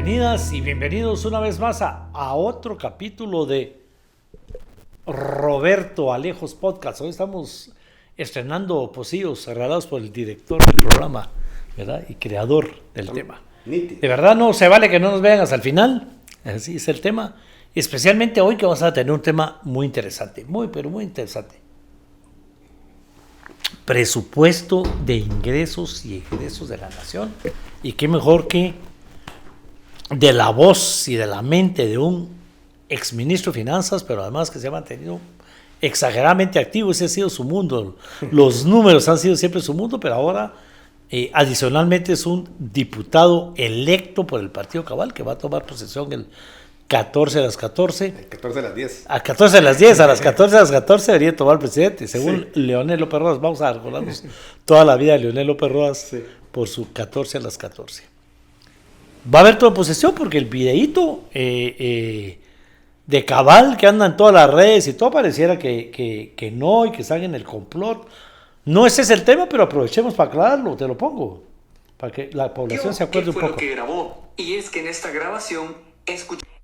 Bienvenidas y bienvenidos una vez más a otro capítulo de Roberto Alejos Podcast. Hoy estamos estrenando pocillos regalados por el director del programa, ¿verdad? Y creador del tema. Nítido. De verdad no se vale que no nos vean hasta el final, así es el tema. Y especialmente hoy que vamos a tener un tema muy interesante, pero muy interesante. Presupuesto de ingresos y egresos de la nación. Y qué mejor que de la voz y de la mente de un exministro de Finanzas, pero además que se ha mantenido exageradamente activo. Ese ha sido su mundo. Los números han sido siempre su mundo, pero ahora adicionalmente es un diputado electo por el Partido Cabal que va a tomar posesión el 14 a las 14. El 14 a las 10. A 14 a las 10, a las 14 a las 14 debería tomar el presidente. Según Leonel López Rodas, vamos a recordarnos toda la vida de Leonel López Rodas por su 14 a las 14. Va a haber toda posesión porque el videíto de Cabal que anda en todas las redes y todo pareciera que no y que están en el complot. No ese es el tema, pero aprovechemos para aclararlo, te lo pongo, para que la población se acuerde un poco. ¿Qué fue lo que grabó? Y es que en esta grabación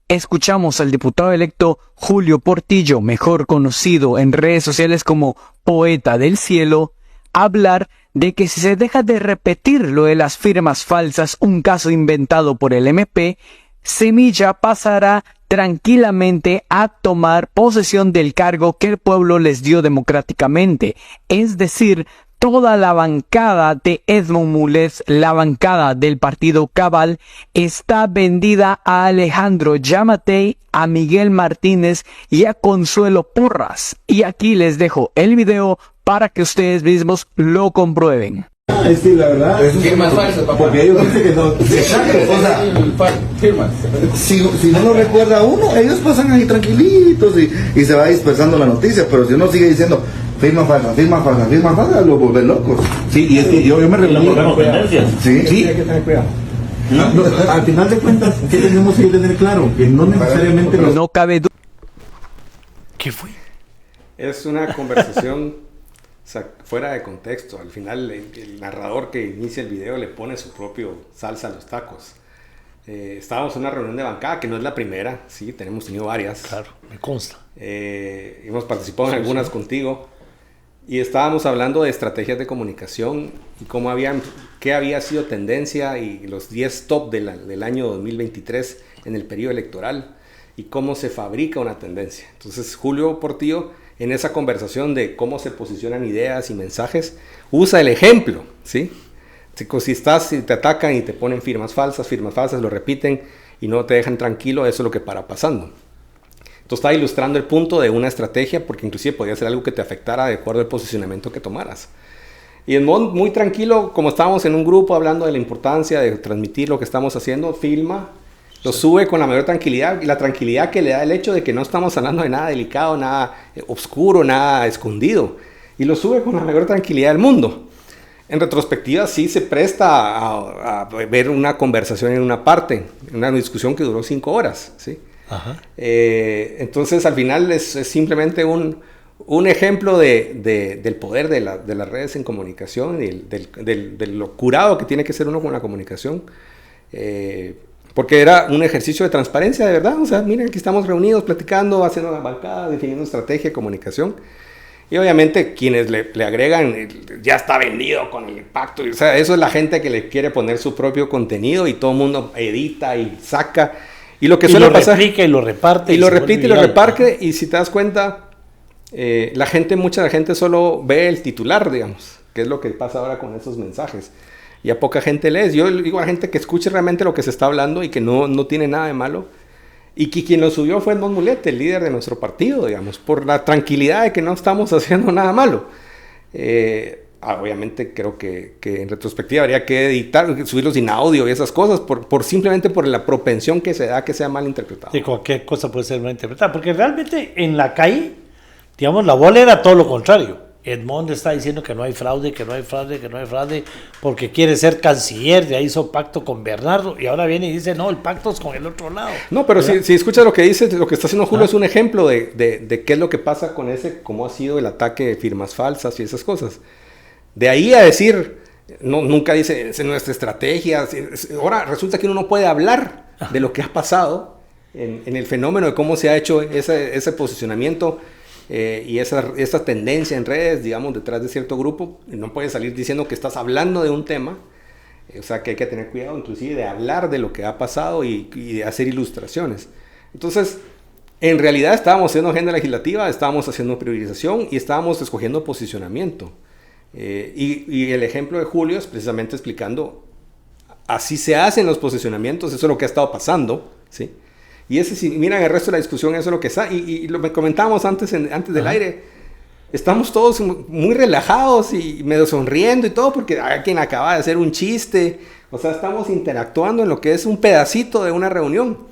escuchamos al diputado electo Julio Portillo, mejor conocido en redes sociales como Poeta del Cielo, hablar de que si se deja de repetir lo de las firmas falsas, un caso inventado por el MP, Semilla pasará tranquilamente a tomar posesión del cargo que el pueblo les dio democráticamente, es decir, toda la bancada de Edmond Mulet, la bancada del partido Cabal, está vendida a Alejandro Yamatei, a Miguel Martínez y a Consuelo Porras. Y aquí les dejo el video para que ustedes mismos lo comprueben. Es que la verdad, firmas falsas, papá. Porque ellos dicen que no. Exacto, o sea, firmas. Si no lo recuerda uno, ellos pasan ahí tranquilitos y se va dispersando la noticia, pero si uno sigue diciendo firma falsa, lo vuelve locos. Sí, y es que yo me reuní. Sí, hay que tener cuidado. No, al final de cuentas, ¿qué tenemos que tener claro? Que no necesariamente No cabe duda. ¿Qué fue? Es una conversación fuera de contexto. Al final el narrador que inicia el video le pone su propio salsa a los tacos. Estábamos en una reunión de bancada que no es la primera, sí, tenemos tenido varias. Claro, me consta. Hemos participado en algunas contigo y estábamos hablando de estrategias de comunicación y qué había sido tendencia y los 10 top del año 2023 en el periodo electoral y cómo se fabrica una tendencia. Entonces Julio Portillo, en esa conversación de cómo se posicionan ideas y mensajes, usa el ejemplo, ¿sí? Si te atacan y te ponen firmas falsas, lo repiten y no te dejan tranquilo, eso es lo que para pasando. Entonces está ilustrando el punto de una estrategia, porque inclusive podría ser algo que te afectara de acuerdo al posicionamiento que tomaras. Y Edmond, muy tranquilo, como estábamos en un grupo hablando de la importancia de transmitir lo que estamos haciendo, filma, lo sube con la mayor tranquilidad, y la tranquilidad que le da el hecho de que no estamos hablando de nada delicado, nada oscuro, nada escondido, y lo sube con la mayor tranquilidad del mundo. En retrospectiva sí se presta a ver una conversación en una parte, una discusión que duró 5 horas, ¿sí? Ajá. Entonces al final es simplemente un ejemplo del poder de las redes en comunicación y de lo curado que tiene que ser uno con la comunicación. Porque era un ejercicio de transparencia, de verdad. O sea, miren, aquí estamos reunidos, platicando, haciendo la bancada, definiendo estrategia de comunicación. Y obviamente quienes le agregan, ya está vendido con el pacto. O sea, eso es la gente que le quiere poner su propio contenido y todo el mundo edita y saca. Y lo que suele pasar... replica y lo reparte. Y lo repite y lo reparte. Y si te das cuenta, mucha gente solo ve el titular, digamos. Que es lo que pasa ahora con esos mensajes. Y a poca gente lees. Yo digo a la gente que escuche realmente lo que se está hablando y que no tiene nada de malo. Y que quien lo subió fue Edmond Mulet, el líder de nuestro partido, digamos, por la tranquilidad de que no estamos haciendo nada malo. Obviamente creo que en retrospectiva habría que editar, subirlo sin audio y esas cosas, simplemente por la propensión que se da que sea mal interpretado. Sí, cualquier cosa puede ser mal interpretada, porque realmente en la calle, digamos, la bola era todo lo contrario. Edmond está diciendo que no hay fraude, porque quiere ser canciller, ya hizo pacto con Bernardo, y ahora viene y dice, no, el pacto es con el otro lado. No, pero si escuchas lo que dice, lo que está haciendo Julio es un ejemplo de qué es lo que pasa con cómo ha sido el ataque de firmas falsas y esas cosas. De ahí a decir, nunca dice, es nuestra estrategia. Ahora resulta que uno no puede hablar de lo que ha pasado en el fenómeno de cómo se ha hecho ese posicionamiento y esa tendencia en redes, digamos, detrás de cierto grupo. No puedes salir diciendo que estás hablando de un tema. O sea, que hay que tener cuidado inclusive de hablar de lo que ha pasado y de hacer ilustraciones. Entonces, en realidad estábamos haciendo agenda legislativa, estábamos haciendo priorización y estábamos escogiendo posicionamiento. Y el ejemplo de Julio es precisamente explicando, así se hacen los posicionamientos, eso es lo que ha estado pasando, ¿sí? Y ese, si miran el resto de la discusión, eso es lo que está. Y lo que comentábamos antes del aire, estamos todos muy relajados y medio sonriendo y todo, porque hay quien acaba de hacer un chiste. O sea, estamos interactuando en lo que es un pedacito de una reunión.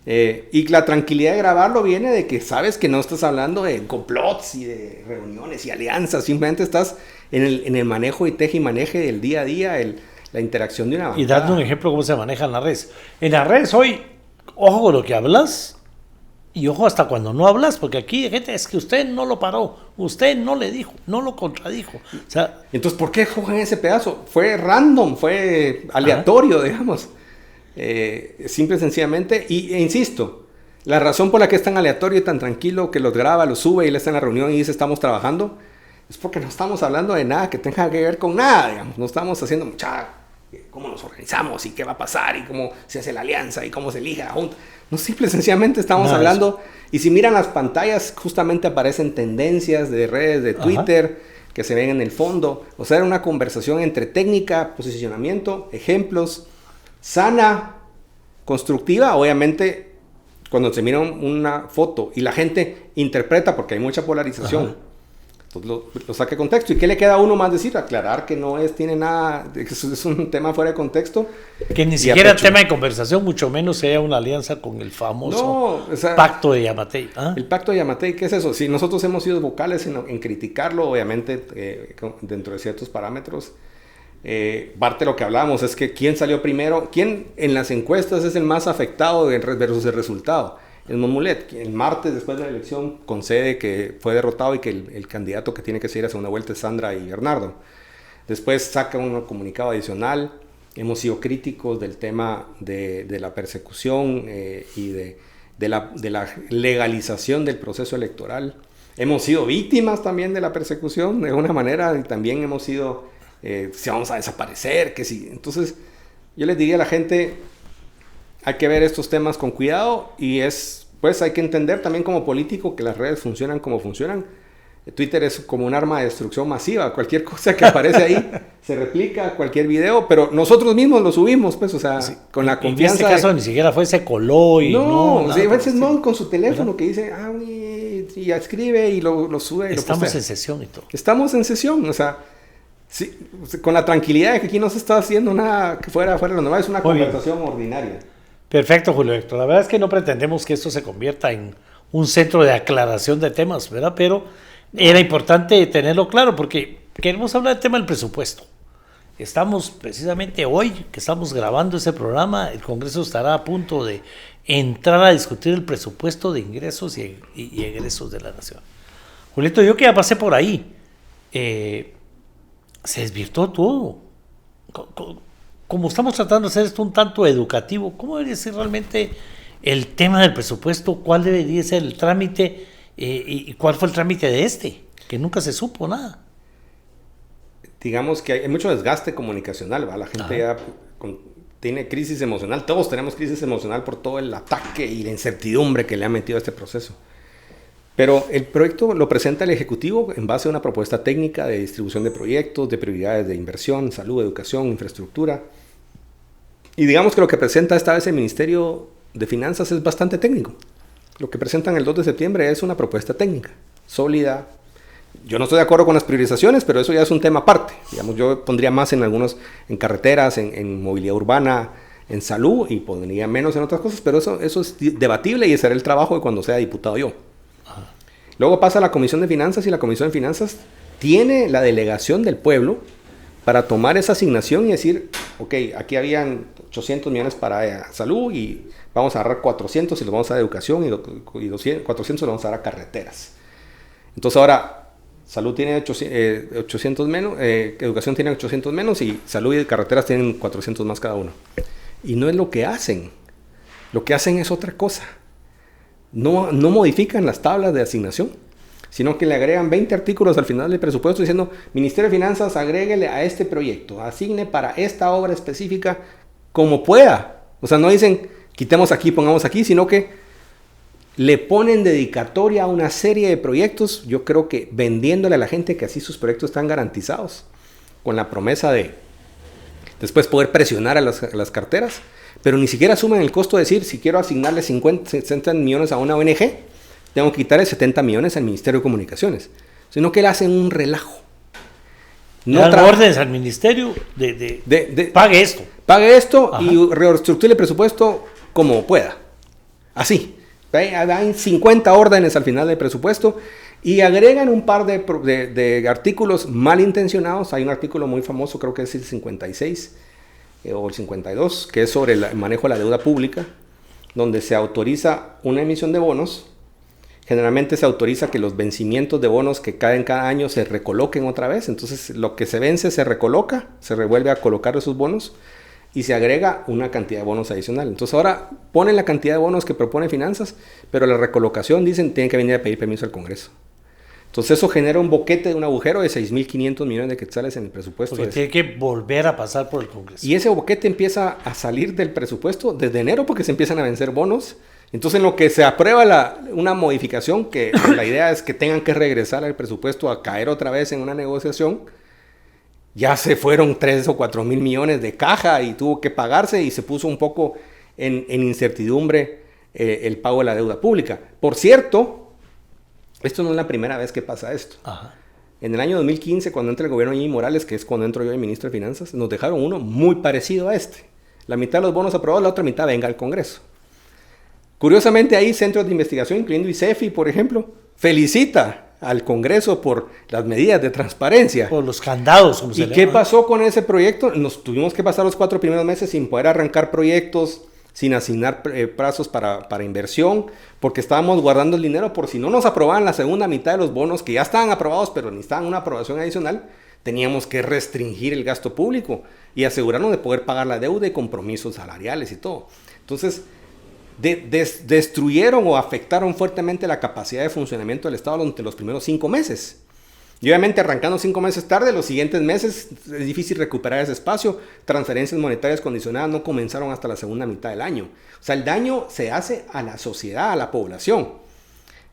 Y la tranquilidad de grabarlo viene de que sabes que no estás hablando de complots y de reuniones y alianzas, simplemente estás en el manejo y teje y maneje del día a día, la interacción de una bancada. Y dando un ejemplo cómo se maneja en las redes. En las redes hoy, ojo con lo que hablas y ojo hasta cuando no hablas, porque aquí hay gente, es que usted no lo paró, usted no le dijo, no lo contradijo. O sea, entonces, ¿por qué cogen ese pedazo? Fue random, fue aleatorio, digamos. Simple y sencillamente, e insisto, la razón por la que es tan aleatorio y tan tranquilo, que los graba, los sube y le está en la reunión y dice estamos trabajando, es porque no estamos hablando de nada que tenga que ver con nada, digamos. No estamos haciendo mucha cómo nos organizamos y qué va a pasar y cómo se hace la alianza y cómo se elige la junta. No, simple y sencillamente estamos hablando, y si miran las pantallas justamente aparecen tendencias de redes, de Twitter, que se ven en el fondo. O sea, era una conversación entre técnica, posicionamiento, ejemplos, sana, constructiva. Obviamente, cuando se mira una foto y la gente interpreta, porque hay mucha polarización, entonces lo saca de contexto. ¿Y qué le queda a uno más decir? Aclarar que no tiene nada, que es un tema fuera de contexto. Que ni siquiera tema de conversación, mucho menos sea una alianza con el famoso pacto de Yamatei. El pacto de Yamatei, ¿qué es eso? Si nosotros hemos sido vocales en criticarlo, obviamente, dentro de ciertos parámetros. Parte de lo que hablábamos es que quién salió primero, quién en las encuestas es el más afectado versus el resultado. El Mulet, el martes después de la elección, concede que fue derrotado y que el candidato que tiene que seguir a segunda vuelta es Sandra y Bernardo. Después saca un comunicado adicional. Hemos sido críticos del tema de la persecución y de la legalización del proceso electoral. Hemos sido víctimas también de la persecución de alguna manera, y también hemos sido, si vamos a desaparecer, que sí. Entonces, yo les diría a la gente, hay que ver estos temas con cuidado, y pues hay que entender también como político que las redes funcionan como funcionan. Twitter es como un arma de destrucción masiva. Cualquier cosa que aparece ahí se replica, cualquier video, pero nosotros mismos lo subimos, pues, o sea, con la confianza. En este caso ni siquiera se coló y no, a veces no, con su teléfono, ¿verdad? Que dice, y escribe y lo sube. Estamos en sesión y todo. Estamos en sesión, o sea, sí, con la tranquilidad de que aquí no se está haciendo nada que fuera de lo normal, es una conversación ordinaria. Perfecto, Julio Héctor. La verdad es que no pretendemos que esto se convierta en un centro de aclaración de temas, ¿verdad? Pero era importante tenerlo claro porque queremos hablar del tema del presupuesto. Estamos precisamente hoy, que estamos grabando ese programa, el Congreso estará a punto de entrar a discutir el presupuesto de ingresos y egresos de la nación. Julito, yo que ya pasé por ahí, se desvirtuó todo. Como estamos tratando de hacer esto un tanto educativo, ¿cómo debería ser realmente el tema del presupuesto? ¿Cuál debería ser el trámite? ¿Y cuál fue el trámite de que nunca se supo nada? Digamos que hay mucho desgaste comunicacional, ¿va? La gente ya tiene crisis emocional. Todos tenemos crisis emocional por todo el ataque y la incertidumbre que le ha metido a este proceso. Pero el proyecto lo presenta el Ejecutivo en base a una propuesta técnica de distribución de proyectos, de prioridades de inversión, salud, educación, infraestructura. Y digamos que lo que presenta esta vez el Ministerio de Finanzas es bastante técnico. Lo que presentan el 2 de septiembre es una propuesta técnica, sólida. Yo no estoy de acuerdo con las priorizaciones, pero eso ya es un tema aparte. Digamos, yo pondría más en carreteras, en movilidad urbana, en salud, y pondría menos en otras cosas, pero eso es debatible y ese será el trabajo de cuando sea diputado yo. Luego pasa a la Comisión de Finanzas, y la Comisión de Finanzas tiene la delegación del pueblo para tomar esa asignación y decir, ok, aquí habían 800 millones para salud y vamos a agarrar 400 y los vamos a dar a educación y 400 los vamos a dar a carreteras. Entonces ahora, salud tiene 800 menos, educación tiene 800 menos y salud y carreteras tienen 400 más cada uno. Y no es lo que hacen. Lo que hacen es otra cosa. No modifican las tablas de asignación, sino que le agregan 20 artículos al final del presupuesto diciendo, Ministerio de Finanzas, agréguele a este proyecto, asigne para esta obra específica como pueda. O sea, no dicen, quitemos aquí, pongamos aquí, sino que le ponen dedicatoria a una serie de proyectos, yo creo que vendiéndole a la gente que así sus proyectos están garantizados, con la promesa de después poder presionar a las carteras, pero ni siquiera asumen el costo de decir, si quiero asignarle 50, 60 millones a una ONG, tengo que quitarle 70 millones al Ministerio de Comunicaciones, sino que le hacen un relajo. No dan órdenes al ministerio de pague esto. Pague esto. Ajá. Y reestructure el presupuesto como pueda. Así. Hay 50 órdenes al final del presupuesto y agregan un par de artículos malintencionados. Hay un artículo muy famoso, creo que es el 56 o el 52, que es sobre el manejo de la deuda pública, donde se autoriza una emisión de bonos. Generalmente se autoriza que los vencimientos de bonos que caen cada año se recoloquen otra vez. Entonces lo que se vence se recoloca, se revuelve a colocar esos bonos y se agrega una cantidad de bonos adicional. Entonces ahora ponen la cantidad de bonos que propone Finanzas, pero la recolocación, dicen, tienen que venir a pedir permiso al Congreso. Entonces eso genera un boquete de un agujero de 6.500 millones de quetzales en el presupuesto. Porque tiene que volver a pasar por el Congreso. Y ese boquete empieza a salir del presupuesto desde enero porque se empiezan a vencer bonos. Entonces en lo que se aprueba una modificación, que la idea es que tengan que regresar al presupuesto a caer otra vez en una negociación, ya se fueron 3 o 4 mil millones de caja y tuvo que pagarse y se puso un poco en incertidumbre el pago de la deuda pública. Por cierto, esto no es la primera vez que pasa esto. Ajá. En el año 2015, cuando entra el gobierno de Jimmy Morales, que es cuando entro yo de ministro de Finanzas, nos dejaron uno muy parecido a este. La mitad de los bonos aprobados, la otra mitad venga al Congreso. Curiosamente, hay centros de investigación, incluyendo ICEFI, por ejemplo, felicita al Congreso por las medidas de transparencia. Por los candados. ¿Y qué pasó con ese proyecto? Nos tuvimos que pasar los 4 primeros meses sin poder arrancar proyectos, sin asignar plazos para inversión, porque estábamos guardando el dinero por si no nos aprobaban la segunda mitad de los bonos, que ya estaban aprobados, pero necesitaban una aprobación adicional. Teníamos que restringir el gasto público y asegurarnos de poder pagar la deuda y compromisos salariales y todo. Entonces, destruyeron o afectaron fuertemente la capacidad de funcionamiento del Estado durante los primeros 5 meses. Y obviamente arrancando 5 meses tarde, los siguientes meses es difícil recuperar ese espacio. Transferencias monetarias condicionadas no comenzaron hasta la segunda mitad del año. O sea, el daño se hace a la sociedad, a la población.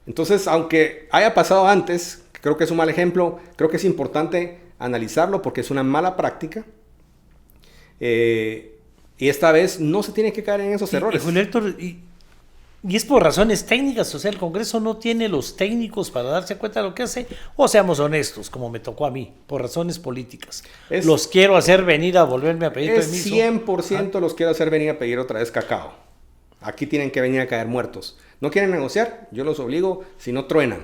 Entonces, aunque haya pasado antes, creo que es un mal ejemplo, creo que es importante analizarlo porque es una mala práctica. Y esta vez no se tiene que caer en esos errores. Julio Héctor, y es por razones técnicas, o sea, el Congreso no tiene los técnicos para darse cuenta de lo que hace, o seamos honestos, como me tocó a mí, por razones políticas. Los quiero hacer venir a volverme a pedir permiso. 100% los quiero hacer venir a pedir otra vez cacao. Aquí tienen que venir a caer muertos. ¿No quieren negociar? Yo los obligo, si no truenan.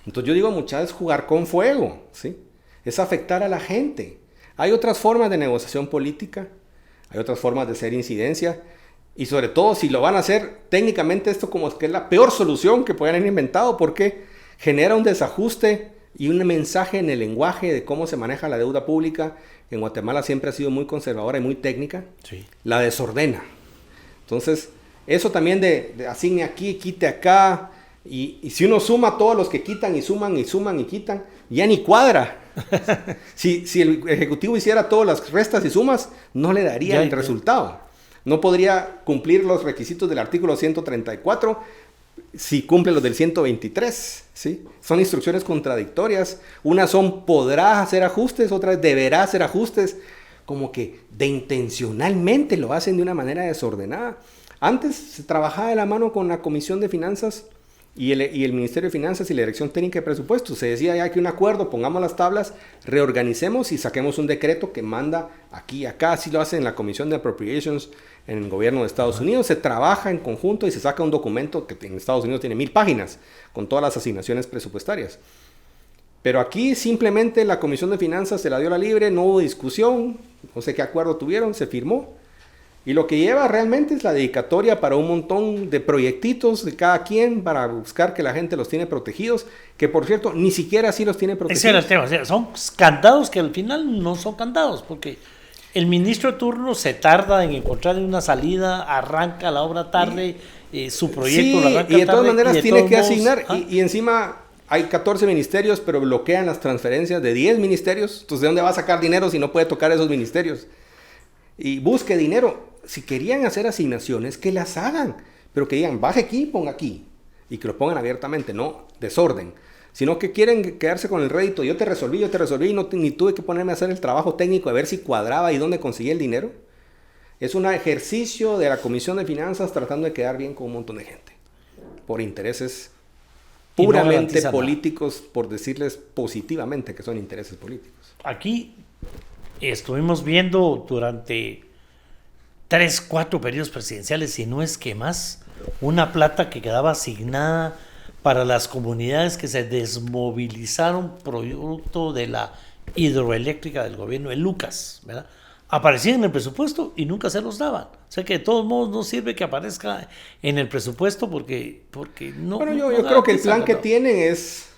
Entonces yo digo, muchas veces jugar con fuego, ¿sí? Es afectar a la gente. Hay otras formas de negociación política. Hay otras formas de hacer incidencia y sobre todo si lo van a hacer técnicamente esto como que es la peor solución que puedan haber inventado porque genera un desajuste y un mensaje en el lenguaje de cómo se maneja la deuda pública. En Guatemala siempre ha sido muy conservadora y muy técnica. Sí. La desordena. Entonces eso también de asigne aquí, quite acá y si uno suma a todos los que quitan y suman y quitan, ya ni cuadra. Si el Ejecutivo hiciera todas las restas y sumas, no le daría el resultado. No podría cumplir los requisitos del artículo 134 si cumple los del 123. ¿Sí? Son instrucciones contradictorias. Unas son podrá hacer ajustes, otras deberá hacer ajustes. Como que intencionalmente lo hacen de una manera desordenada. Antes se trabajaba de la mano con la Comisión de Finanzas y el Ministerio de Finanzas y la Dirección Técnica de Presupuestos. Se decía ya que un acuerdo, pongamos las tablas, reorganicemos y saquemos un decreto que manda aquí y acá. Así lo hacen en la Comisión de Appropriations en el gobierno de Estados Unidos. Se trabaja en conjunto y se saca un documento que en Estados Unidos tiene 1000 páginas con todas las asignaciones presupuestarias. Pero aquí simplemente la Comisión de Finanzas se la dio la libre, no hubo discusión, no sé qué acuerdo tuvieron, se firmó. Y lo que lleva realmente es la dedicatoria para un montón de proyectitos de cada quien para buscar que la gente los tiene protegidos, que por cierto, ni siquiera así los tiene protegidos. Ese era el tema, o sea, son candados que al final no son candados, porque el ministro de turno se tarda en encontrar una salida, arranca la obra tarde, su proyecto Sí, lo arranca tarde. y de todas maneras tiene que asignar, ¿ah? y encima hay 14 ministerios, pero bloquean las transferencias de 10 ministerios, entonces ¿de dónde va a sacar dinero si no puede tocar esos ministerios? Y busque dinero. Si querían hacer asignaciones, que las hagan, pero que digan, baje aquí, ponga aquí, y que lo pongan abiertamente, no desorden, sino que quieren quedarse con el rédito, yo te resolví, y no, ni tuve que ponerme a hacer el trabajo técnico, a ver si cuadraba y dónde conseguí el dinero. Es un ejercicio de la Comisión de Finanzas tratando de quedar bien con un montón de gente, por intereses puramente políticos, por decirles positivamente que son intereses políticos. Aquí estuvimos viendo durante 3, 4 periodos presidenciales, si no es que más, una plata que quedaba asignada para las comunidades que se desmovilizaron producto de la hidroeléctrica del gobierno de Lucas, ¿verdad? Aparecían en el presupuesto y nunca se los daban. O sea que de todos modos no sirve que aparezca en el presupuesto porque no... Bueno, yo no creo que el garantiza, plan que ¿verdad? tienen es,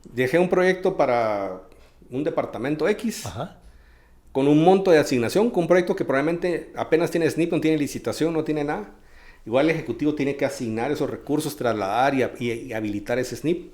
dejé un proyecto para un departamento X, Ajá. con un monto de asignación, con un proyecto que probablemente apenas tiene SNIP, no tiene licitación, no tiene nada. Igual el Ejecutivo tiene que asignar esos recursos, trasladar y habilitar ese SNIP.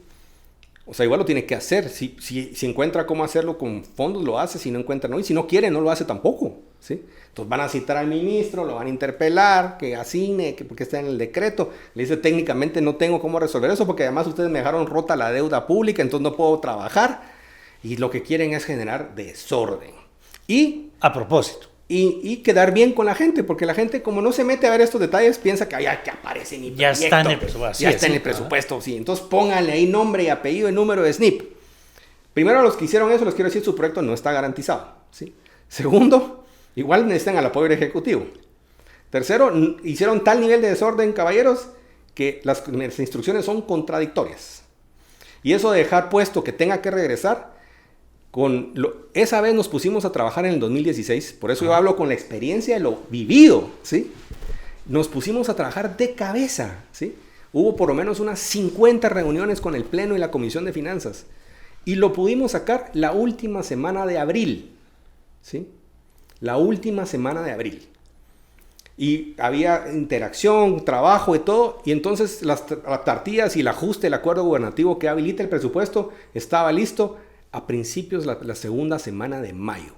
O sea, igual lo tiene que hacer. Si encuentra cómo hacerlo con fondos, lo hace. Si no encuentra, no. Y si no quiere, no lo hace tampoco, ¿sí? Entonces van a citar al ministro, lo van a interpelar, que asigne, que porque está en el decreto. Le dice, técnicamente no tengo cómo resolver eso, porque además ustedes me dejaron rota la deuda pública, entonces no puedo trabajar. Y lo que quieren es generar desorden. Y A propósito. y quedar bien con la gente, porque la gente, como no se mete a ver estos detalles, piensa que ya que aparece mi Ya proyecto, está en el presupuesto. ya Sí, está en sí, el presupuesto, sí. Entonces pónganle ahí nombre y apellido y número de SNIP. Primero, a los que hicieron eso, les quiero decir, su proyecto no está garantizado, ¿sí? Segundo, igual necesitan al apoyo del Ejecutivo. Tercero, hicieron tal nivel de desorden, caballeros, que las instrucciones son contradictorias. Y eso de dejar puesto que tenga que regresar, esa vez nos pusimos a trabajar en el 2016, por eso yo hablo con la experiencia de lo vivido, ¿sí? Nos pusimos a trabajar de cabeza, ¿sí? Hubo por lo menos unas 50 reuniones con el Pleno y la Comisión de Finanzas, y lo pudimos sacar la última semana de abril, ¿sí? La última semana de abril. Y había interacción, trabajo y todo, y entonces las tartillas y el ajuste, el acuerdo gubernativo que habilita el presupuesto, estaba listo a principios de la segunda semana de mayo.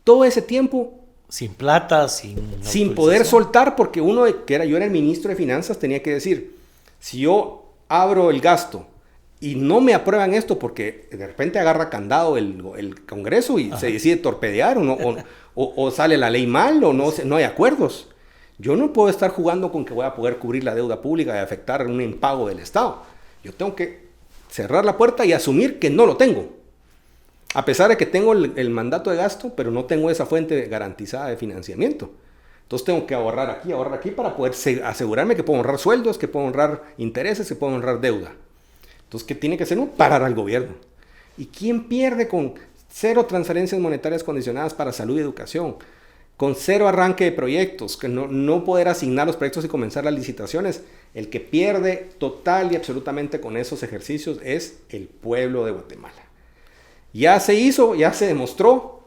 Todo ese tiempo Sin plata, sin poder autorización. soltar, porque yo era el ministro de Finanzas, tenía que decir, si yo abro el gasto y no me aprueban esto, porque de repente agarra candado el Congreso y se decide torpedear, o sale la ley mal, o no hay acuerdos. Yo no puedo estar jugando con que voy a poder cubrir la deuda pública y afectar un impago del Estado. Yo tengo que cerrar la puerta y asumir que no lo tengo. A pesar de que tengo el mandato de gasto, pero no tengo esa fuente garantizada de financiamiento. Entonces tengo que ahorrar aquí para poder asegurarme que puedo honrar sueldos, que puedo honrar intereses, que puedo honrar deuda. Entonces, ¿qué tiene que hacer? Parar al gobierno. ¿Y quién pierde con 0 transferencias monetarias condicionadas para salud y educación? Con 0 arranque de proyectos, que no poder asignar los proyectos y comenzar las licitaciones. El que pierde total y absolutamente con esos ejercicios es el pueblo de Guatemala. Ya se hizo, ya se demostró.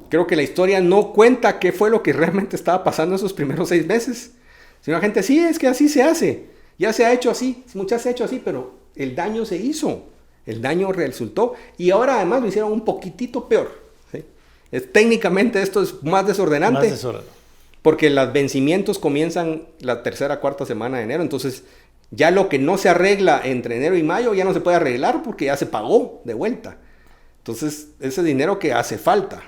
Creo que la historia no cuenta qué fue lo que realmente estaba pasando esos primeros 6 meses. Sino la gente, sí, es que así se hace. Ya se ha hecho así, muchas se ha hecho así, pero el daño se hizo. El daño resultó. Y ahora además lo hicieron un poquitito peor. ¿Sí? Técnicamente esto es más desordenante. Más desordenado. Porque los vencimientos comienzan la 3ª, 4ª semana de enero. Entonces, ya lo que no se arregla entre enero y mayo ya no se puede arreglar porque ya se pagó de vuelta. Entonces, ese dinero que hace falta.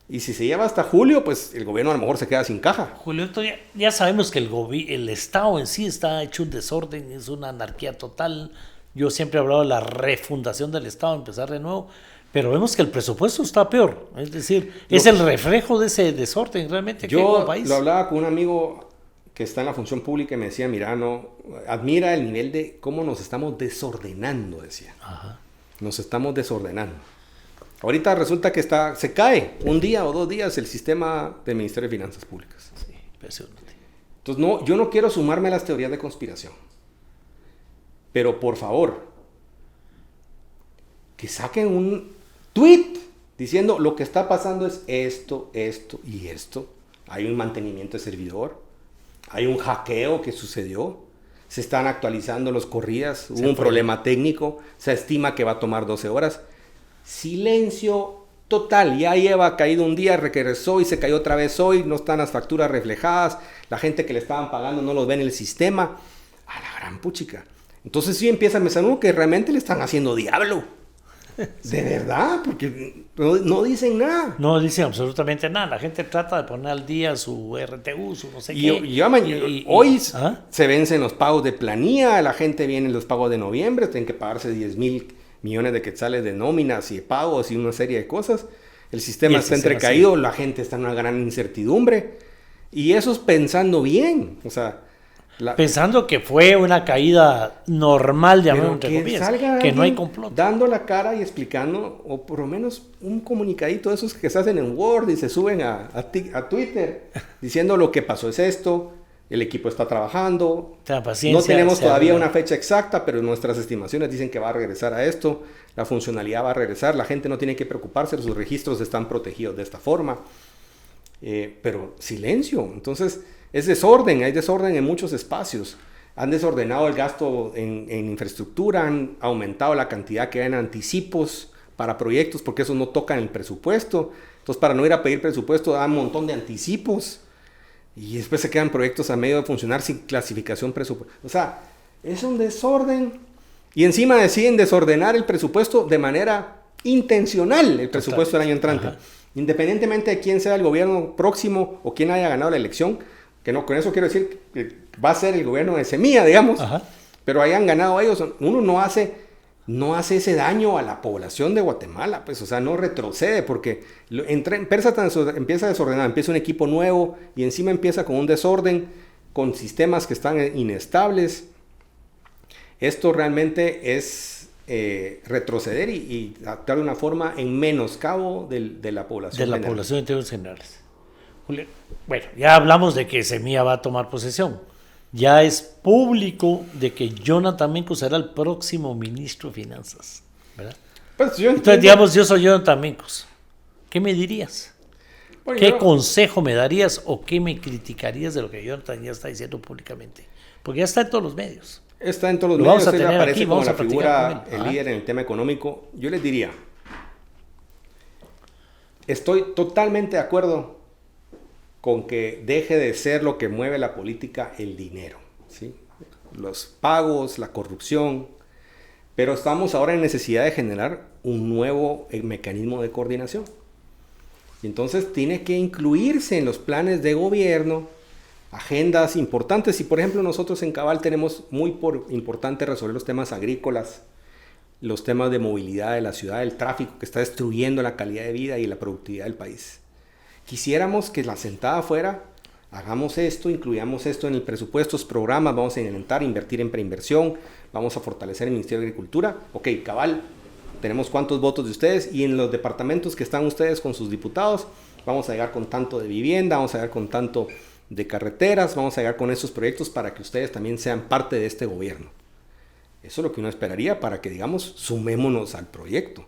Y si se lleva hasta julio, pues el gobierno a lo mejor se queda sin caja. Julio, ya sabemos que el Estado en sí está hecho un desorden, es una anarquía total. Yo siempre he hablado de la refundación del Estado, empezar de nuevo. Pero vemos que el presupuesto está peor, es decir, es el reflejo de ese desorden realmente que hay en el país. Yo lo hablaba con un amigo que está en la función pública y me decía, mira, admira el nivel de cómo nos estamos desordenando, decía. Ajá. Nos estamos desordenando. Ahorita resulta que se cae un día o 2 días el sistema del Ministerio de Finanzas Públicas. Sí, impresionante. Entonces, no, yo no quiero sumarme a las teorías de conspiración. Pero, por favor, que saquen un tweet diciendo lo que está pasando es esto, esto y esto. Hay un mantenimiento de servidor. Hay un hackeo que sucedió. Se están actualizando los corridas. Hubo un problema técnico. Se estima que va a tomar 12 horas. Silencio total. Ya lleva caído un día, regresó y se cayó otra vez hoy. No están las facturas reflejadas. La gente que le estaban pagando no los ve en el sistema. A la gran puchica. Entonces sí empieza a pensar uno que realmente le están haciendo diablo. De verdad, porque no dicen nada. No dicen absolutamente nada. La gente trata de poner al día su RTU, su no sé qué. Hoy se vencen los pagos de planilla, la gente viene en los pagos de noviembre, tienen que pagarse 10,000 millones de quetzales de nóminas y de pagos y una serie de cosas. El sistema está entrecaído, la gente está en una gran incertidumbre. Y eso es pensando bien, o sea... Pensando que fue una caída normal, llamémoslo entre comillas, que no hay complot. Dando la cara y explicando, o por lo menos un comunicadito de esos que se hacen en Word y se suben a Twitter, diciendo lo que pasó es esto, el equipo está trabajando, no tenemos todavía una fecha exacta, pero nuestras estimaciones dicen que va a regresar a esto, la funcionalidad va a regresar, la gente no tiene que preocuparse, sus registros están protegidos de esta forma. Pero silencio, entonces... Es desorden, hay desorden en muchos espacios. Han desordenado el gasto en infraestructura, han aumentado la cantidad que hay en anticipos para proyectos, porque eso no toca en el presupuesto. Entonces, para no ir a pedir presupuesto, dan un montón de anticipos. Y después se quedan proyectos a medio de funcionar sin clasificación presupuestal. O sea, es un desorden. Y encima deciden desordenar el presupuesto de manera intencional, el presupuesto del año entrante. Ajá. Independientemente de quién sea el gobierno próximo o quién haya ganado la elección, que no, con eso quiero decir que va a ser el gobierno de Semilla, digamos, ajá, pero hayan ganado ellos, uno no hace ese daño a la población de Guatemala, pues, o sea, no retrocede, porque empieza desordenado, empieza un equipo nuevo y encima empieza con un desorden, con sistemas que están inestables. Esto realmente es retroceder y actuar de una forma en menoscabo de la población. De la población en términos generales. Bueno, ya hablamos de que Semilla va a tomar posesión. Ya es público de que Jonathan Mencos será el próximo ministro de Finanzas, ¿verdad? Pues entonces, digamos, yo soy Jonathan Mencos. ¿Qué me dirías? Bueno, ¿qué consejo me darías o qué me criticarías de lo que Jonathan ya está diciendo públicamente? Porque ya está en todos los medios. Está en todos los medios, él aparece como la figura, el líder en el tema económico. Yo les diría, estoy totalmente de acuerdo con que deje de ser lo que mueve la política el dinero, ¿sí? Los pagos, la corrupción, pero estamos ahora en necesidad de generar un nuevo mecanismo de coordinación. Y entonces tiene que incluirse en los planes de gobierno agendas importantes. Y por ejemplo nosotros en Cabal tenemos muy importante resolver los temas agrícolas, los temas de movilidad de la ciudad, el tráfico que está destruyendo la calidad de vida y la productividad del país. Quisiéramos que la sentada fuera, hagamos esto, incluyamos esto en el presupuesto, los programas, vamos a intentar invertir en preinversión, vamos a fortalecer el Ministerio de Agricultura. Ok, Cabal, tenemos cuántos votos de ustedes y en los departamentos que están ustedes con sus diputados, vamos a llegar con tanto de vivienda, vamos a llegar con tanto de carreteras, vamos a llegar con esos proyectos para que ustedes también sean parte de este gobierno. Eso es lo que uno esperaría para que, digamos, sumémonos al proyecto.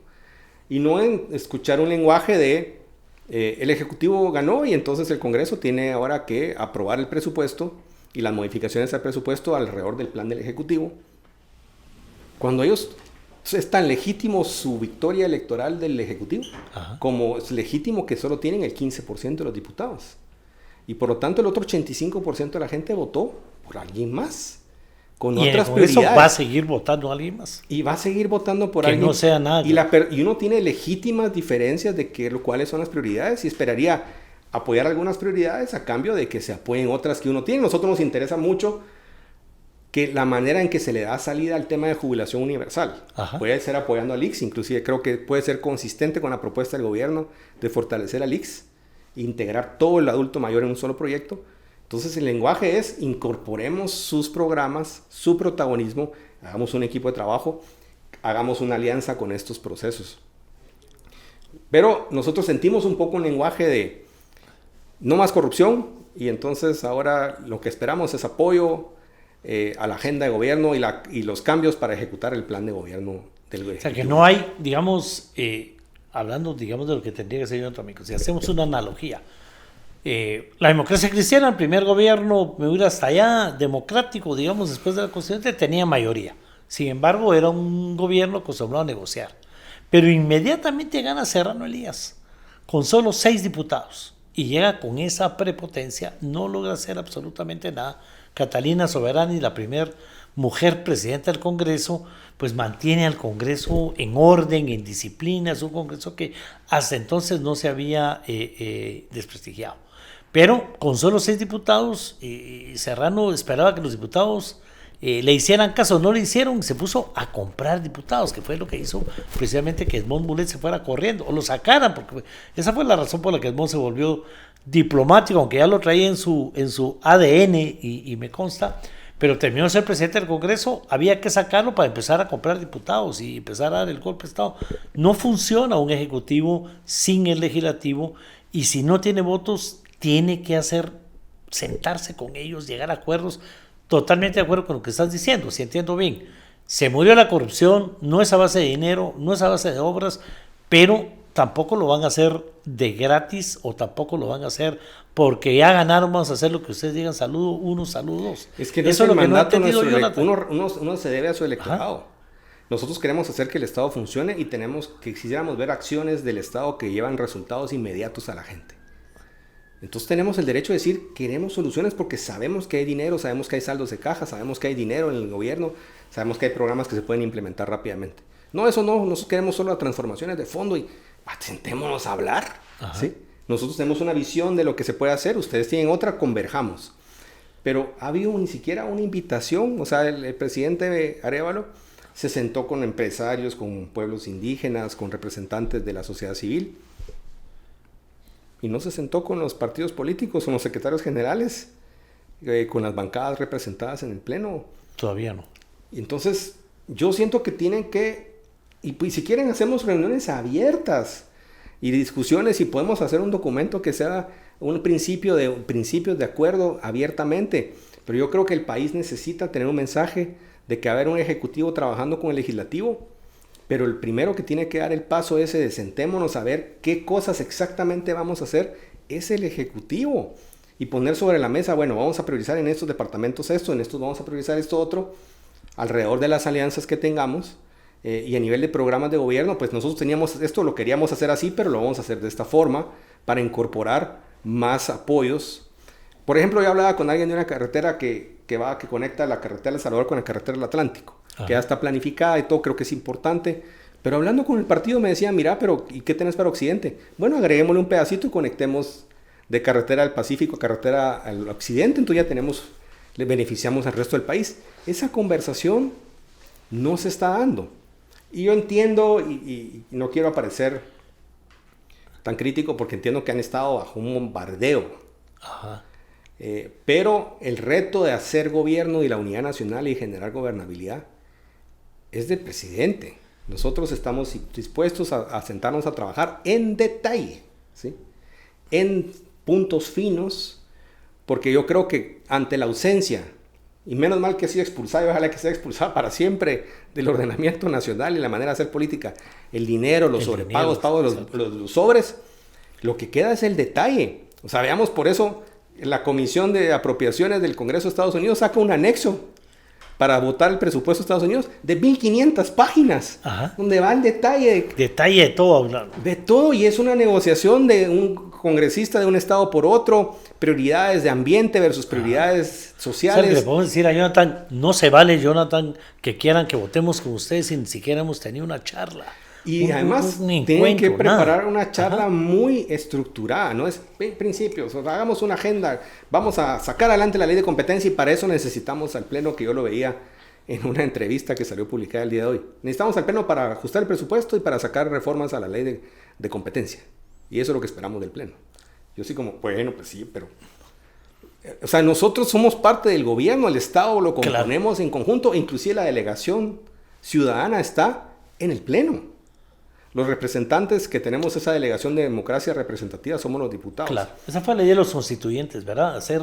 Y no en escuchar un lenguaje de el Ejecutivo ganó y entonces el Congreso tiene ahora que aprobar el presupuesto y las modificaciones al presupuesto alrededor del plan del Ejecutivo. Cuando ellos es tan legítimo su victoria electoral del Ejecutivo, ajá, como es legítimo que solo tienen el 15% de los diputados. Y por lo tanto el otro 85% de la gente votó por alguien más. Con otras prioridades. Eso va a seguir votando a alguien más. Y va a seguir votando por alguien. Que no sea nada. Y uno tiene legítimas diferencias de cuáles son las prioridades y esperaría apoyar algunas prioridades a cambio de que se apoyen otras que uno tiene. A nosotros nos interesa mucho que la manera en que se le da salida al tema de jubilación universal. Ajá. Puede ser apoyando al IX, inclusive creo que puede ser consistente con la propuesta del gobierno de fortalecer al IX, integrar todo el adulto mayor en un solo proyecto. Entonces el lenguaje es, incorporemos sus programas, su protagonismo, hagamos un equipo de trabajo, hagamos una alianza con estos procesos. Pero nosotros sentimos un poco un lenguaje de no más corrupción, y entonces ahora lo que esperamos es apoyo a la agenda de gobierno y los cambios para ejecutar el plan de gobierno del gobierno. O sea, que no hay, digamos, hablando, digamos, de lo que tendría que ser yo, amigo, si hacemos una analogía, la democracia cristiana, el primer gobierno, me hubiera hasta allá, democrático, digamos, después de la Constitución, tenía mayoría. Sin embargo, era un gobierno acostumbrado a negociar. Pero inmediatamente gana Serrano Elías, con solo 6 diputados. Y llega con esa prepotencia, no logra hacer absolutamente nada. Catalina Soberani, la primera mujer presidenta del Congreso, pues mantiene al Congreso en orden, en disciplina. Es un Congreso que hasta entonces no se había desprestigiado. Pero con solo 6 diputados, Serrano esperaba que los diputados le hicieran caso, no le hicieron, se puso a comprar diputados, que fue lo que hizo precisamente que Edmond Mulet se fuera corriendo, o lo sacaran, porque esa fue la razón por la que Edmond se volvió diplomático, aunque ya lo traía en su ADN y me consta, pero terminó de ser presidente del Congreso, había que sacarlo para empezar a comprar diputados y empezar a dar el golpe de Estado. No funciona un ejecutivo sin el legislativo, y si no tiene votos, tiene que sentarse con ellos, llegar a acuerdos. Totalmente de acuerdo con lo que estás diciendo, si entiendo bien. Se murió la corrupción, no es a base de dinero, no es a base de obras, pero tampoco lo van a hacer de gratis, o tampoco lo van a hacer porque ya ganaron, vamos a hacer lo que ustedes digan, saludo 1, saludo 2. Es que no eso es lo que no ha entendido Jonathan. Uno se debe a su electorado. Ajá. Nosotros queremos hacer que el Estado funcione y quisiéramos ver acciones del Estado que llevan resultados inmediatos a la gente. Entonces tenemos el derecho de decir, queremos soluciones porque sabemos que hay dinero, sabemos que hay saldos de caja, sabemos que hay dinero en el gobierno, sabemos que hay programas que se pueden implementar rápidamente. No, eso no, nosotros queremos solo transformaciones de fondo y sentémonos a hablar. ¿Sí? Nosotros tenemos una visión de lo que se puede hacer, ustedes tienen otra, converjamos. Pero ha habido ni siquiera una invitación, o sea, el presidente Arévalo se sentó con empresarios, con pueblos indígenas, con representantes de la sociedad civil, y no se sentó con los partidos políticos, con los secretarios generales, con las bancadas representadas en el Pleno. Todavía no. Y entonces, yo siento que tienen que, y si quieren hacemos reuniones abiertas y discusiones, y podemos hacer un documento que sea un principios de acuerdo abiertamente. Pero yo creo que el país necesita tener un mensaje de que va a haber un ejecutivo trabajando con el legislativo. Pero el primero que tiene que dar el paso ese de sentémonos a ver qué cosas exactamente vamos a hacer es el Ejecutivo. Y poner sobre la mesa, bueno, vamos a priorizar en estos departamentos esto, en estos vamos a priorizar esto otro, alrededor de las alianzas que tengamos. Y a nivel de programas de gobierno, pues nosotros teníamos esto, lo queríamos hacer así, pero lo vamos a hacer de esta forma para incorporar más apoyos. Por ejemplo, yo hablaba con alguien de una carretera que conecta la carretera de Salvador con la carretera del Atlántico. Que ya está planificada y todo, creo que es importante. Pero hablando con el partido me decía, mira, pero ¿y qué tenés para Occidente? Bueno, agreguémosle un pedacito y conectemos de carretera al Pacífico a carretera al Occidente, entonces ya le beneficiamos al resto del país. Esa conversación no se está dando. Y yo entiendo, y no quiero parecer tan crítico porque entiendo que han estado bajo un bombardeo. Ajá. Pero el reto de hacer gobierno y la unidad nacional y generar gobernabilidad es del presidente. Nosotros estamos dispuestos a sentarnos a trabajar en detalle, ¿sí? En puntos finos, porque yo creo que ante la ausencia, y menos mal que ha sido expulsado, y ojalá que sea expulsado para siempre del ordenamiento nacional y la manera de hacer política, el dinero, los sobrepagos, pagos, los sobres, lo que queda es el detalle. O sea, veamos, por eso la Comisión de Apropiaciones del Congreso de Estados Unidos saca un anexo para votar el presupuesto de Estados Unidos de 1500 páginas, ajá, donde va el detalle. Detalle de todo. De todo, y es una negociación de un congresista de un estado por otro, prioridades de ambiente versus prioridades sociales. O sea, le podemos decir a Jonathan, no se vale, Jonathan, que quieran que votemos con ustedes si ni siquiera hemos tenido una charla. Y además tienen que preparar una charla muy estructurada, no es principios, o sea, hagamos una agenda, vamos a sacar adelante la ley de competencia y para eso necesitamos al Pleno, que yo lo veía en una entrevista que salió publicada el día de hoy. Necesitamos al Pleno para ajustar el presupuesto y para sacar reformas a la ley de competencia. Y eso es lo que esperamos del Pleno. Yo sí como, bueno, pues sí, pero... O sea, nosotros somos parte del gobierno, el Estado lo componemos en conjunto, inclusive la delegación ciudadana está en el Pleno. Los representantes que tenemos esa delegación de democracia representativa somos los diputados. Claro, esa fue la idea de los constituyentes, ¿verdad? Hacer,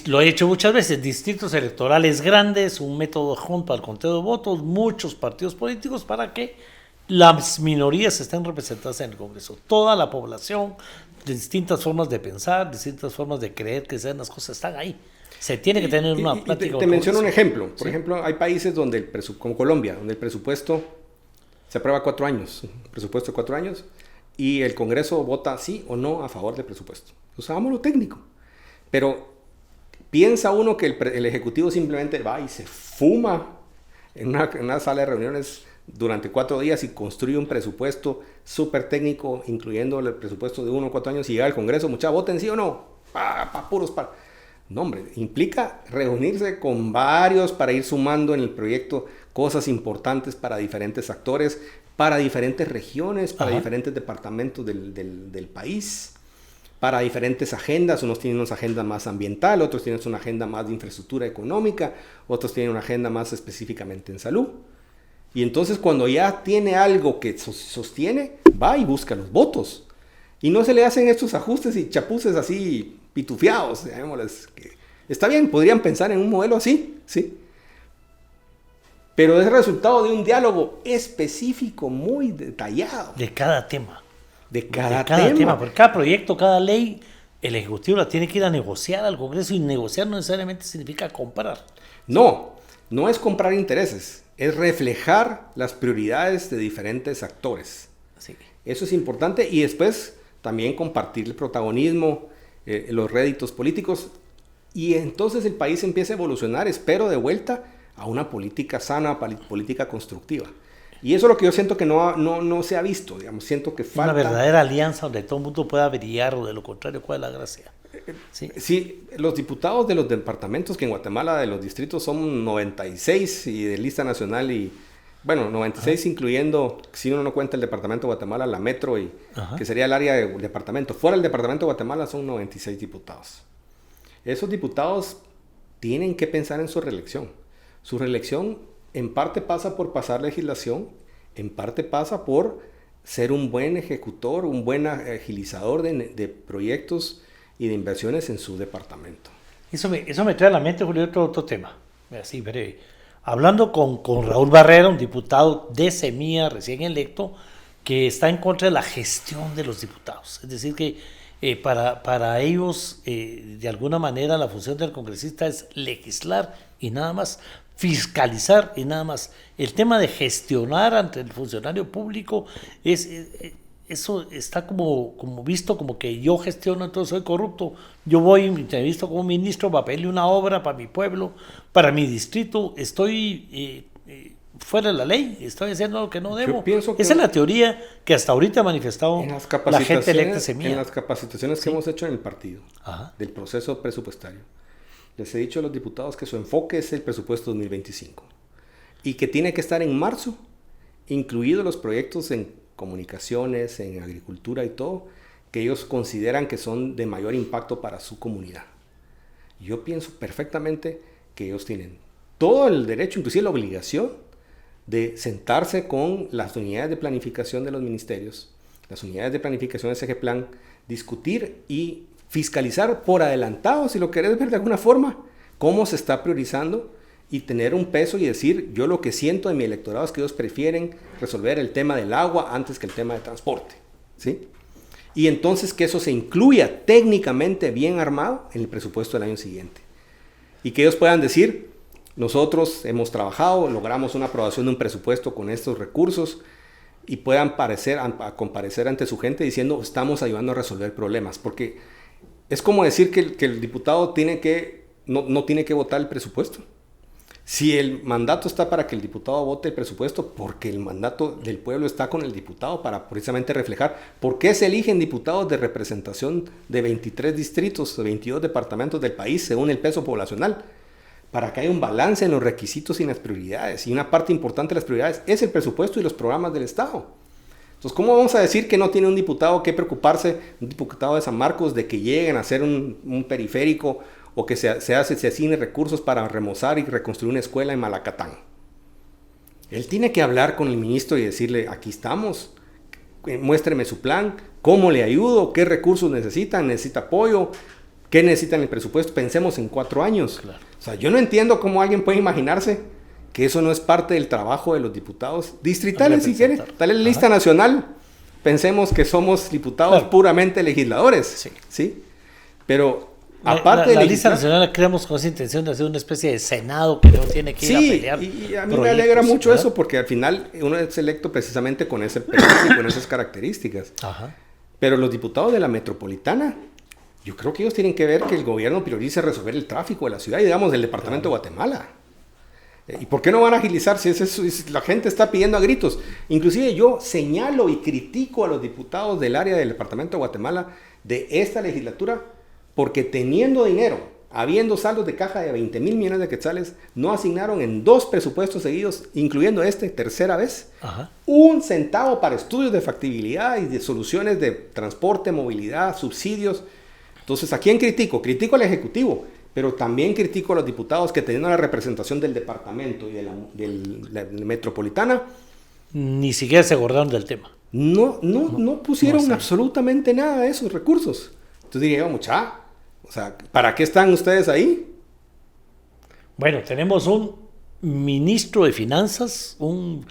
lo he hecho muchas veces, distritos electorales grandes, un método junto al conteo de votos, muchos partidos políticos para que las minorías estén representadas en el Congreso. Toda la población, de distintas formas de pensar, distintas formas de creer que sean las cosas, están ahí. Se tiene que tener una plática. Te menciono un ejemplo. Por ejemplo, hay países donde como Colombia, donde el presupuesto se aprueba 4 años, presupuesto de 4 años, y el Congreso vota sí o no a favor del presupuesto. Usamos lo técnico. Pero piensa uno que el Ejecutivo simplemente va y se fuma en una sala de reuniones durante 4 días y construye un presupuesto súper técnico, incluyendo el presupuesto de 1 o 4 años, y llega al Congreso, muchachos, voten sí o no, No, hombre, implica reunirse con varios para ir sumando en el proyecto cosas importantes para diferentes actores, para diferentes regiones, para diferentes departamentos del país, para diferentes agendas. Unos tienen una agenda más ambiental, otros tienen una agenda más de infraestructura económica, otros tienen una agenda más específicamente en salud. Y entonces cuando ya tiene algo que sostiene, va y busca los votos. Y no se le hacen estos ajustes y chapuces así pitufiados, llamémosles. Está bien, podrían pensar en un modelo así, sí. Pero es resultado de un diálogo específico, muy detallado. De cada tema. De cada tema. Porque cada proyecto, cada ley, el Ejecutivo la tiene que ir a negociar al Congreso, y negociar no necesariamente significa comprar. No es comprar intereses, es reflejar las prioridades de diferentes actores. Sí. Eso es importante, y después también compartir el protagonismo, los réditos políticos, y entonces el país empieza a evolucionar, espero, de vuelta a una política sana, política constructiva. Y eso es lo que yo siento que no se ha visto, digamos. Siento que falta una verdadera alianza donde todo el mundo pueda brillar, o de lo contrario, ¿cuál es la gracia? Sí, los diputados de los departamentos, que en Guatemala de los distritos son 96, y de lista nacional, y bueno, 96 incluyendo, si uno no cuenta el departamento de Guatemala, la metro, que sería el área del departamento. Fuera del departamento de Guatemala son 96 diputados. Esos diputados tienen que pensar en su reelección. Su reelección en parte pasa por pasar legislación, en parte pasa por ser un buen ejecutor, un buen agilizador de proyectos y de inversiones en su departamento. Eso me trae a la mente, Julio, otro tema, así breve. Hablando con Raúl Barrera, un diputado de Semilla recién electo, que está en contra de la gestión de los diputados. Es decir, que para ellos, de alguna manera, la función del congresista es legislar y nada más, fiscalizar y nada más. El tema de gestionar ante el funcionario público eso está como visto como que yo gestiono, entonces soy corrupto. Yo voy y me entrevisto como ministro para pedirle una obra para mi pueblo, para mi distrito. Estoy fuera de la ley, estoy haciendo lo que no debo. Esa es la teoría que hasta ahorita ha manifestado la gente electa Semilla. En las capacitaciones que hemos hecho en el partido, del proceso presupuestario, les he dicho a los diputados que su enfoque es el presupuesto 2025 y que tiene que estar en marzo, incluidos los proyectos en comunicaciones, en agricultura y todo, que ellos consideran que son de mayor impacto para su comunidad. Yo pienso perfectamente que ellos tienen todo el derecho, inclusive la obligación, de sentarse con las unidades de planificación de los ministerios, las unidades de planificación de SGPlan, discutir y fiscalizar por adelantado, si lo querés ver de alguna forma, cómo se está priorizando, y tener un peso y decir, yo lo que siento de mi electorado es que ellos prefieren resolver el tema del agua antes que el tema de transporte, ¿sí? Y entonces que eso se incluya técnicamente bien armado en el presupuesto del año siguiente. Y que ellos puedan decir, nosotros hemos trabajado, logramos una aprobación de un presupuesto con estos recursos, y puedan comparecer ante su gente diciendo, estamos ayudando a resolver problemas. Porque es como decir que el diputado no tiene que votar el presupuesto. Si el mandato está para que el diputado vote el presupuesto, porque el mandato del pueblo está con el diputado para precisamente reflejar por qué se eligen diputados de representación de 23 distritos, de 22 departamentos del país según el peso poblacional, para que haya un balance en los requisitos y en las prioridades. Y una parte importante de las prioridades es el presupuesto y los programas del Estado. Entonces, ¿cómo vamos a decir que no tiene un diputado que preocuparse, un diputado de San Marcos, de que lleguen a hacer un periférico, o que se asigne recursos para remozar y reconstruir una escuela en Malacatán? Él tiene que hablar con el ministro y decirle, aquí estamos, muéstreme su plan, cómo le ayudo, qué recursos necesitan, necesita apoyo, qué necesitan el presupuesto, pensemos en 4 años. Claro. O sea, yo no entiendo cómo alguien puede imaginarse que eso no es parte del trabajo de los diputados distritales, si quiere, tal es la lista nacional. Pensemos que somos diputados puramente legisladores, ¿sí? Pero aparte la lista nacional la creamos con esa intención de hacer una especie de senado que no tiene que ir a pelear. Y a mí me alegra mucho eso, porque al final uno es electo precisamente con ese perfil y con esas características. Ajá. Pero los diputados de la metropolitana, yo creo que ellos tienen que ver que el gobierno priorice resolver el tráfico de la ciudad y, digamos, del departamento de Guatemala. ¿Y por qué no van a agilizar si la gente está pidiendo a gritos? Inclusive yo señalo y critico a los diputados del área del departamento de Guatemala de esta legislatura porque teniendo dinero, habiendo saldos de caja de 20 mil millones de quetzales, no asignaron en 2 presupuestos seguidos, incluyendo tercera vez, 1 centavo para estudios de factibilidad y de soluciones de transporte, movilidad, subsidios. Entonces, ¿a quién critico? Critico al Ejecutivo, pero también critico a los diputados que teniendo la representación del departamento y de la metropolitana, ni siquiera se acordaron del tema. No pusieron absolutamente nada de esos recursos. Entonces diría yo, o sea, ¿para qué están ustedes ahí? Bueno, tenemos un ministro de finanzas, un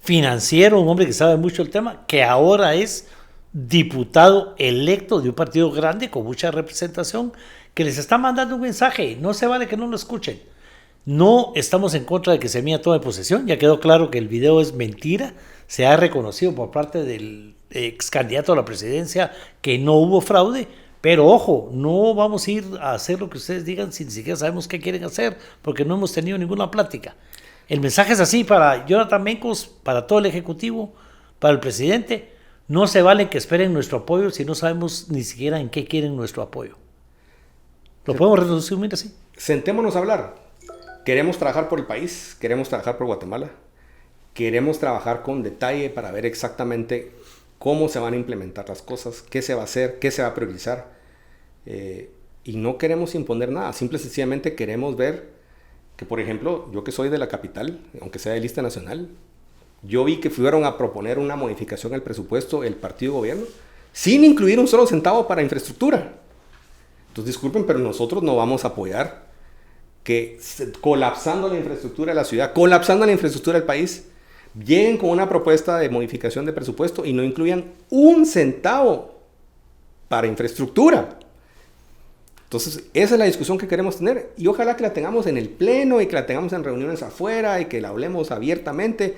financiero, un hombre que sabe mucho el tema, que ahora es diputado electo de un partido grande con mucha representación, que les está mandando un mensaje. No se vale que no lo escuchen. No estamos en contra de que Semilla tome posesión. Ya quedó claro que el video es mentira. Se ha reconocido por parte del ex candidato a la presidencia que no hubo fraude. Pero ojo, no vamos a ir a hacer lo que ustedes digan si ni siquiera sabemos qué quieren hacer, porque no hemos tenido ninguna plática. El mensaje es así para Jonathan Mencos, para todo el Ejecutivo, para el presidente. No se vale que esperen nuestro apoyo si no sabemos ni siquiera en qué quieren nuestro apoyo. Lo podemos resumir así. Sentémonos a hablar. Queremos trabajar por el país, queremos trabajar por Guatemala, queremos trabajar con detalle para ver exactamente cómo se van a implementar las cosas, qué se va a hacer, qué se va a priorizar. Y no queremos imponer nada, simple y sencillamente queremos ver que, por ejemplo, yo que soy de la capital, aunque sea de lista nacional, yo vi que fueron a proponer una modificación al presupuesto el partido gobierno sin incluir un solo centavo para infraestructura. Entonces, disculpen, pero nosotros no vamos a apoyar que colapsando la infraestructura de la ciudad, colapsando la infraestructura del país, lleguen con una propuesta de modificación de presupuesto y no incluyan un centavo para infraestructura. Entonces, esa es la discusión que queremos tener y ojalá que la tengamos en el pleno y que la tengamos en reuniones afuera y que la hablemos abiertamente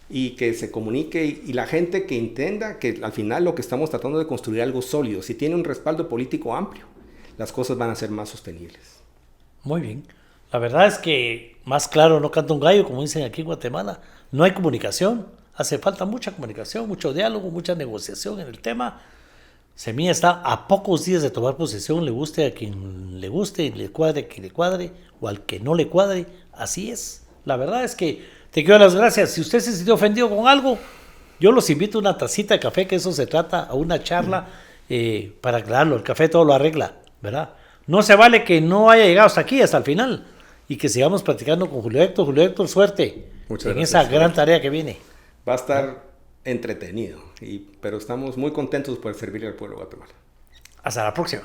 y que se comunique y la gente que entienda que al final lo que estamos tratando de construir es algo sólido. Si tiene un respaldo político amplio, las cosas van a ser más sostenibles. Muy bien. La verdad es que más claro no canta un gallo, como dicen aquí en Guatemala. No hay comunicación. Hace falta mucha comunicación, mucho diálogo, mucha negociación en el tema. Semilla está a pocos días de tomar posesión, le guste a quien le guste, le cuadre a quien le cuadre, o al que no le cuadre. Así es. La verdad es que te quiero dar las gracias. Si usted se sintió ofendido con algo, yo los invito a una tacita de café, que eso se trata, a una charla, para aclararlo. El café todo lo arregla, ¿verdad? No se vale que no haya llegado hasta aquí, hasta el final, y que sigamos platicando con Julio Héctor. Julio Héctor, suerte en esa gran tarea que viene. Va a estar entretenido, pero estamos muy contentos por servirle al pueblo de Guatemala. Hasta la próxima.